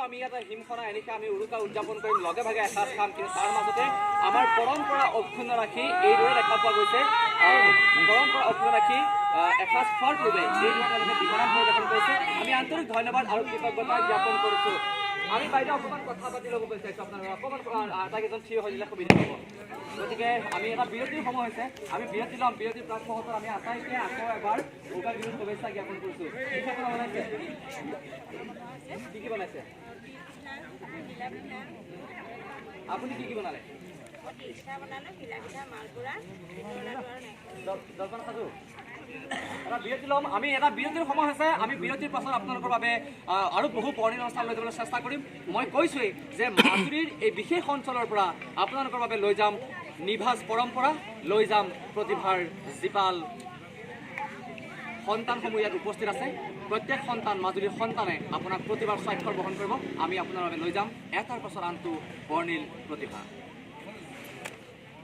আমি ইয়াতে হিমখনা এনেকৈ আমি উৰুকা উদযাপন কৰিম, লগে ভাগে এসাঁজ খাম। কিন্তু তাৰ মাজতে আমাৰ পৰম্পৰা অক্ষুণ্ণ ৰাখি এইদৰে দেখা পোৱা গৈছে, পৰম্পৰা অক্ষুণ্ণ ৰাখি এসাঁজ খোৱাৰ পূৰ্বে এইদৰে তেওঁলোকে বিহনাম পৰিৱেশন কৰিছে। আমি আন্তৰিক ধন্যবাদ আৰু কৃতজ্ঞতা জ্ঞাপন কৰিছোঁ। আমি বাইদেউ অকণমান কথা পাতি ল'ব বিচাৰিছোঁ আপোনালোকৰ, অকণমান আটাইকেইজন থিয় হৈ দিলে সুবিধা হ'ব। গতিকে আমি এটা বিৰতিৰ সময় হৈছে, আমি বিৰতি ল'ম। বিৰতিৰ প্ৰাক মুহূৰ্তত আমি আটাইকে আকৌ এবাৰ ভোগালী বিহুৰ শুভেচ্ছা জ্ঞাপন কৰিছোঁ। পিঠা পনা বনাইছে, কি বনাইছে? আপুনি কি বনালে? জলপান খাজু। এটা বিৰতি ল'ম, আমি এটা বিৰতিৰ সময় হৈছে। আমি বিৰতিৰ পাছত আপোনালোকৰ বাবে আৰু বহু বৰ্ণিল অনুষ্ঠান লৈ যাবলৈ চেষ্টা কৰিম। মই কৈছোঁৱেই যে মাজুলীৰ এই বিশেষ অঞ্চলৰ পৰা আপোনালোকৰ বাবে লৈ যাম নিভাঁজ পৰম্পৰা, লৈ যাম প্ৰতিভাৰ জীপাল সন্তানসমূহ ইয়াত উপস্থিত আছে। প্ৰত্যেক সন্তান, মাজুলীৰ সন্তানে আপোনাক প্ৰতিভাৰ স্বাক্ষৰ বহন কৰিব। আমি আপোনাৰ বাবে লৈ যাম এটাৰ পাছত আনটো বৰ্ণিল প্ৰতিভা।